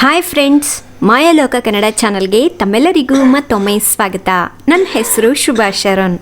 Hi friends, ಮಾಯಾಲೋಕ Kannada ಚಾನಲ್ಗೆ ತಮ್ಮೆಲ್ಲರಿಗೂ ಮತ್ತೊಮ್ಮೆ ಸ್ವಾಗತ. ನನ್ನ ಹೆಸರು ಶುಭಾ ಶರಣ್.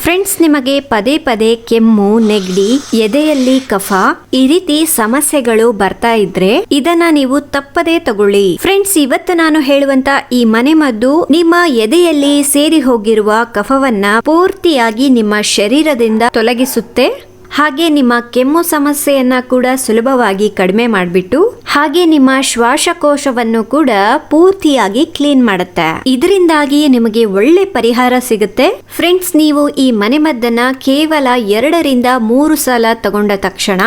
ಫ್ರೆಂಡ್ಸ್, ನಿಮಗೆ ಪದೇ ಪದೇ ಕೆಮ್ಮು, ನೆಗಡಿ, ಎದೆಯಲ್ಲಿ ಕಫ ಈ ರೀತಿ ಸಮಸ್ಯೆಗಳು ಬರ್ತಾ ಇದ್ರೆ ಇದನ್ನ ನೀವು ತಪ್ಪದೇ ತಗೊಳ್ಳಿ. ಫ್ರೆಂಡ್ಸ್, ಇವತ್ತು ನಾನು ಹೇಳುವಂತ ಈ ಮನೆಮದ್ದು ನಿಮ್ಮ ಎದೆಯಲ್ಲಿ ಸೇರಿ ಹೋಗಿರುವ ಕಫವನ್ನ ಪೂರ್ತಿಯಾಗಿ ನಿಮ್ಮ ಶರೀರದಿಂದ ತೊಲಗಿಸುತ್ತೆ. ಹಾಗೆ ನಿಮ್ಮ ಕೆಮ್ಮು ಸಮಸ್ಯೆಯನ್ನ ಕೂಡ ಸುಲಭವಾಗಿ ಕಡಿಮೆ ಮಾಡಿಬಿಟ್ಟು ಹಾಗೆ ನಿಮ್ಮ ಶ್ವಾಸಕೋಶವನ್ನು ಕೂಡ ಪೂರ್ತಿಯಾಗಿ ಕ್ಲೀನ್ ಮಾಡುತ್ತೆ. ಇದರಿಂದಾಗಿ ನಿಮಗೆ ಒಳ್ಳೆ ಪರಿಹಾರ ಸಿಗುತ್ತೆ. ಫ್ರೆಂಡ್ಸ್, ನೀವು ಈ ಮನೆಮದ್ದನ್ನ ಕೇವಲ 2 ರಿಂದ 3 ಸಲ ತಗೊಂಡ ತಕ್ಷಣ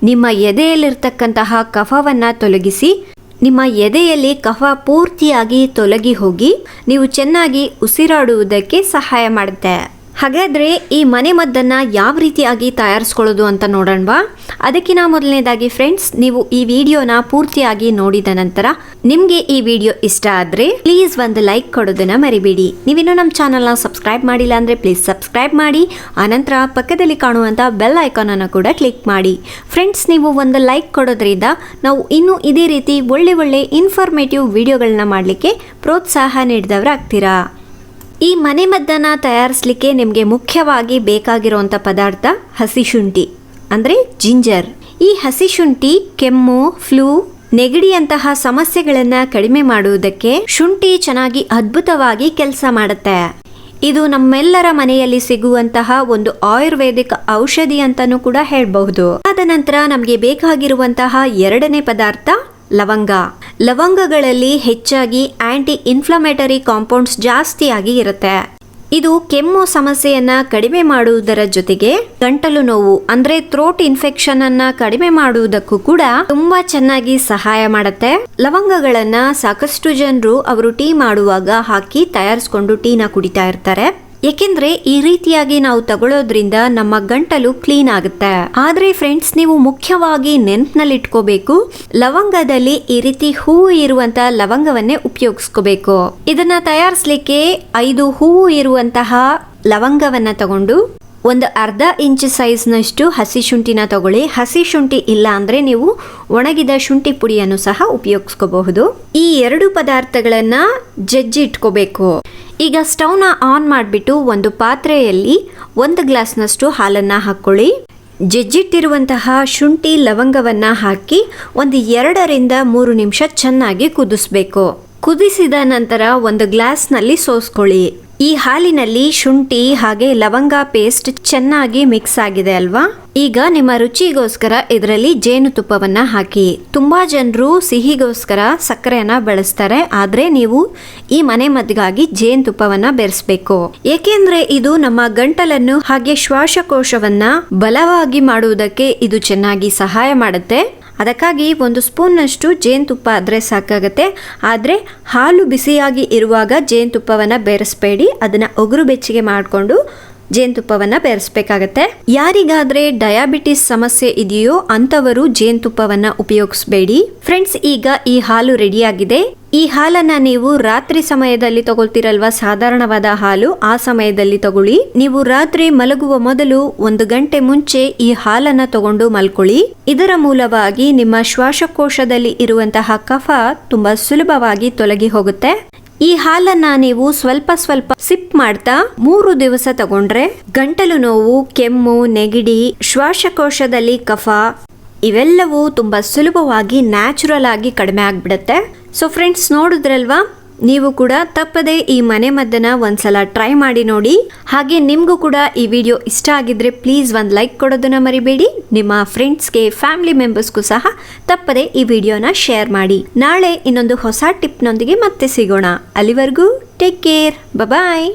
ನಿಮ್ಮ ಎದೆಯಲ್ಲಿರ್ತಕ್ಕಂತಹ ಕಫವನ್ನ ತೊಲಗಿಸಿ ನಿಮ್ಮ ಎದೆಯಲ್ಲಿ ಕಫ ಪೂರ್ತಿಯಾಗಿ ತೊಲಗಿ ಹೋಗಿ ನೀವು ಚೆನ್ನಾಗಿ ಉಸಿರಾಡುವುದಕ್ಕೆ ಸಹಾಯ ಮಾಡುತ್ತೆ. ಹಾಗಾದ್ರೆ ಈ ಮನೆಮದ್ದನ್ನ ಯಾವ ರೀತಿಯಾಗಿ ತಯಾರಿಸ್ಕೊಳ್ಳೋದು ಅಂತ ನೋಡೋಣವಾ? ಅದಕ್ಕಿಂತ ಮೊದಲನೇದಾಗಿ ಫ್ರೆಂಡ್ಸ್, ನೀವು ಈ ವಿಡಿಯೋನ ಪೂರ್ತಿಯಾಗಿ ನೋಡಿದ ನಂತರ ನಿಮ್ಗೆ ಈ ವಿಡಿಯೋ ಇಷ್ಟ ಆದ್ರೆ ಪ್ಲೀಸ್ ಒಂದು ಲೈಕ್ ಕೊಡೋದನ್ನ ಮರಿಬೇಡಿ. ನೀವಿನ್ನೂ ನಮ್ಮ ಚಾನಲ್ನ ಸಬ್ಸ್ಕ್ರೈಬ್ ಮಾಡಿಲ್ಲ ಅಂದ್ರೆ ಪ್ಲೀಸ್ ಸಬ್ಸ್ಕ್ರೈಬ್ ಮಾಡಿ. ಆನಂತರ ಪಕ್ಕದಲ್ಲಿ ಕಾಣುವಂತ ಬೆಲ್ ಐಕಾನ್ ಅನ್ನು ಕೂಡ ಕ್ಲಿಕ್ ಮಾಡಿ. ಫ್ರೆಂಡ್ಸ್, ನೀವು ಒಂದು ಲೈಕ್ ಕೊಡೋದ್ರಿಂದ ನಾವು ಇನ್ನೂ ಇದೇ ರೀತಿ ಒಳ್ಳೆ ಇನ್ಫಾರ್ಮೇಟಿವ್ ವಿಡಿಯೋಗಳನ್ನ ಮಾಡಲಿಕ್ಕೆ ಪ್ರೋತ್ಸಾಹ ನೀಡಿದವರಾಗ್ತೀರಾ. ಈ ಮನೆಮದ್ದನ್ನ ತಯಾರಿಸಲಿಕ್ಕೆ ನಿಮಗೆ ಮುಖ್ಯವಾಗಿ ಬೇಕಾಗಿರುವಂಥ ಪದಾರ್ಥ ಹಸಿ ಶುಂಠಿ ಅಂದರೆ ಜಿಂಜರ್. ಈ ಹಸಿ ಶುಂಠಿ ಕೆಮ್ಮು, ಫ್ಲೂ, ನೆಗಡಿಯಂತಹ ಸಮಸ್ಯೆಗಳನ್ನು ಕಡಿಮೆ ಮಾಡುವುದಕ್ಕೆ ಶುಂಠಿ ಚೆನ್ನಾಗಿ ಅದ್ಭುತವಾಗಿ ಕೆಲಸ ಮಾಡುತ್ತೆ. ಇದು ನಮ್ಮೆಲ್ಲರ ಮನೆಯಲ್ಲಿ ಸಿಗುವಂತಹ ಒಂದು ಆಯುರ್ವೇದಿಕ್ ಔಷಧಿ ಅಂತಾನೂ ಕೂಡ ಹೇಳಬಹುದು. ಅದ ನಂತರ ನಮಗೆ ಬೇಕಾಗಿರುವಂತಹ 2ನೇ ಪದಾರ್ಥ ಲವಂಗ. ಲವಂಗಗಳಲ್ಲಿ ಹೆಚ್ಚಾಗಿ ಆಂಟಿ ಇನ್ಫ್ಲಮೇಟರಿ ಕಾಂಪೌಂಡ್ಸ್ ಜಾಸ್ತಿಯಾಗಿ ಇರುತ್ತೆ. ಇದು ಕೆಮ್ಮು ಸಮಸ್ಯೆಯನ್ನ ಕಡಿಮೆ ಮಾಡುವುದರ ಜೊತೆಗೆ ಗಂಟಲು ನೋವು ಅಂದ್ರೆ ಥ್ರೋಟ್ ಇನ್ಫೆಕ್ಷನ್ ಅನ್ನ ಕಡಿಮೆ ಮಾಡುವುದಕ್ಕೂ ಕೂಡ ತುಂಬಾ ಚೆನ್ನಾಗಿ ಸಹಾಯ ಮಾಡುತ್ತೆ. ಲವಂಗಗಳನ್ನ ಸಾಕಷ್ಟು ಜನರು ಅವರು ಟೀ ಮಾಡುವಾಗ ಹಾಕಿ ತಯಾರಿಸ್ಕೊಂಡು ಟೀನ ಕುಡಿತಾ ಇರ್ತಾರೆ. ಏಕೆಂದ್ರೆ ಈ ರೀತಿಯಾಗಿ ನಾವು ತಗೊಳ್ಳೋದ್ರಿಂದ ನಮ್ಮ ಗಂಟಲು ಕ್ಲೀನ್ ಆಗುತ್ತೆ. ಆದ್ರೆ ಫ್ರೆಂಡ್ಸ್, ನೀವು ಮುಖ್ಯವಾಗಿ ನೆನಪಿನಲ್ಲಿ ಇಟ್ಕೋಬೇಕು, ಲವಂಗದಲ್ಲಿ ಈ ರೀತಿ ಹೂವು ಇರುವಂತಹ ಲವಂಗವನ್ನೇ ಉಪಯೋಗಿಸ್ಕೋಬೇಕು. ಇದನ್ನ ತಯಾರಿಸಲಿಕ್ಕೆ 5 ಹೂವು ಇರುವಂತಹ ಲವಂಗವನ್ನ ತಗೊಂಡು ಒಂದು ಅರ್ಧ ಇಂಚ್ ಸೈಜ್ನಷ್ಟು ಹಸಿ ಶುಂಠಿನ ತಗೊಳ್ಳಿ. ಹಸಿ ಶುಂಠಿ ಇಲ್ಲ ಅಂದ್ರೆ ನೀವು ಒಣಗಿದ ಶುಂಠಿ ಪುಡಿಯನ್ನು ಸಹ ಉಪಯೋಗಿಸ್ಕೋಬಹುದು. ಈ 2 ಪದಾರ್ಥಗಳನ್ನ ಜಜ್ಜಿ ಇಟ್ಕೋಬೇಕು. ಈಗ ಸ್ಟವ್ನ ಆನ್ ಮಾಡಿಬಿಟ್ಟು ಒಂದು ಪಾತ್ರೆಯಲ್ಲಿ 1 ಗ್ಲಾಸ್ನಷ್ಟು ಹಾಲನ್ನು ಹಾಕ್ಕೊಳ್ಳಿ. ಜಜ್ಜಿಟ್ಟಿರುವಂತಹ ಶುಂಠಿ ಲವಂಗವನ್ನ ಹಾಕಿ ಒಂದು 2 ರಿಂದ 3 ನಿಮಿಷ ಚೆನ್ನಾಗಿ ಕುದಿಸ್ಬೇಕು. ಕುದಿಸಿದ ನಂತರ ಒಂದು ಗ್ಲಾಸ್ನಲ್ಲಿ ಸೋಸ್ಕೊಳ್ಳಿ. ಈ ಹಾಲಿನಲ್ಲಿ ಶುಂಠಿ ಹಾಗೆ ಲವಂಗ ಪೇಸ್ಟ್ ಚೆನ್ನಾಗಿ ಮಿಕ್ಸ್ ಆಗಿದೆ ಅಲ್ವಾ? ಈಗ ನಿಮ್ಮ ರುಚಿಗೋಸ್ಕರ ಇದರಲ್ಲಿ ಜೇನುತುಪ್ಪವನ್ನ ಹಾಕಿ. ತುಂಬಾ ಜನರು ಸಿಹಿಗೋಸ್ಕರ ಸಕ್ಕರೆಯನ್ನ ಬಳಸ್ತಾರೆ, ಆದ್ರೆ ನೀವು ಈ ಮನೆಮದ್ದಿಗಾಗಿ ಜೇನುತುಪ್ಪವನ್ನ ಬೆರೆಸಬೇಕು. ಏಕೆಂದ್ರೆ ಇದು ನಮ್ಮ ಗಂಟಲನ್ನು ಹಾಗೆ ಶ್ವಾಸಕೋಶವನ್ನ ಬಲವಾಗಿ ಮಾಡುವುದಕ್ಕೆ ಇದು ಚೆನ್ನಾಗಿ ಸಹಾಯ ಮಾಡುತ್ತೆ. ಅದಕ್ಕಾಗಿ 1 ಸ್ಪೂನ್ನಷ್ಟು ಜೇನುತುಪ್ಪ ಆದರೆ ಸಾಕಾಗತ್ತೆ. ಆದರೆ ಹಾಲು ಬಿಸಿಯಾಗಿ ಇರುವಾಗ ಜೇನುತುಪ್ಪವನ್ನು ಬೆರೆಸಬೇಡಿ. ಅದನ್ನು ಒಗರು ಬೆಚ್ಚಗೆ ಮಾಡಿಕೊಂಡು ಜೇನುತುಪ್ಪವನ್ನು ಬೆರೆಸಬೇಕಾಗತ್ತೆ. ಯಾರಿಗಾದ್ರೆ ಡಯಾಬಿಟಿಸ್ ಸಮಸ್ಯೆ ಇದೆಯೋ ಅಂಥವರು ಜೇನುತುಪ್ಪವನ್ನು ಉಪಯೋಗಿಸಬೇಡಿ. ಫ್ರೆಂಡ್ಸ್, ಈಗ ಈ ಹಾಲು ರೆಡಿಯಾಗಿದೆ. ಈ ಹಾಲನ್ನ ನೀವು ರಾತ್ರಿ ಸಮಯದಲ್ಲಿ ತಗೊಳ್ತಿರಲ್ವಾ, ಸಾಧಾರಣವಾದ ಹಾಲು, ಆ ಸಮಯದಲ್ಲಿ ತಗೊಳ್ಳಿ. ನೀವು ರಾತ್ರಿ ಮಲಗುವ ಮೊದಲು 1 ಗಂಟೆ ಮುಂಚೆ ಈ ಹಾಲನ್ನ ತಗೊಂಡು ಮಲ್ಕೊಳ್ಳಿ. ಇದರ ಮೂಲವಾಗಿ ನಿಮ್ಮ ಶ್ವಾಸಕೋಶದಲ್ಲಿ ಇರುವಂತಹ ಕಫ ತುಂಬಾ ಸುಲಭವಾಗಿ ತೊಲಗಿ ಹೋಗುತ್ತೆ. ಈ ಹಾಲನ್ನ ನೀವು ಸ್ವಲ್ಪ ಸಿಪ್ ಮಾಡ್ತಾ 3 ದಿವಸ ತಗೊಂಡ್ರೆ ಗಂಟಲು ನೋವು, ಕೆಮ್ಮು, ನೆಗಡಿ, ಶ್ವಾಸಕೋಶದಲ್ಲಿ ಕಫ ಇವೆಲ್ಲವೂ ತುಂಬಾ ಸುಲಭವಾಗಿ ನ್ಯಾಚುರಲ್ ಆಗಿ ಕಡಿಮೆ ಆಗ್ಬಿಡುತ್ತೆ. ಸೊ ಫ್ರೆಂಡ್ಸ್, ನೋಡಿದ್ರಲ್ವಾ? ನೀವು ಕೂಡ ತಪ್ಪದೆ ಈ ಮನೆಮದ್ದನ್ನ ಒಂದ್ಸಲ ಟ್ರೈ ಮಾಡಿ ನೋಡಿ. ಹಾಗೆ ನಿಮ್ಗೂ ಕೂಡ ಈ ವಿಡಿಯೋ ಇಷ್ಟ ಆಗಿದ್ರೆ ಪ್ಲೀಸ್ ಒಂದು ಲೈಕ್ ಕೊಡೋದನ್ನ ಮರಿಬೇಡಿ. ನಿಮ್ಮ ಫ್ರೆಂಡ್ಸ್ಗೆ, ಫ್ಯಾಮಿಲಿ ಮೆಂಬರ್ಸ್ಗೂ ಸಹ ತಪ್ಪದೆ ಈ ವಿಡಿಯೋನ ಶೇರ್ ಮಾಡಿ. ನಾಳೆ ಇನ್ನೊಂದು ಹೊಸ ಟಿಪ್ನೊಂದಿಗೆ ಮತ್ತೆ ಸಿಗೋಣ. ಅಲ್ಲಿವರೆಗೂ ಟೇಕ್ ಕೇರ್, ಬಾಯ್.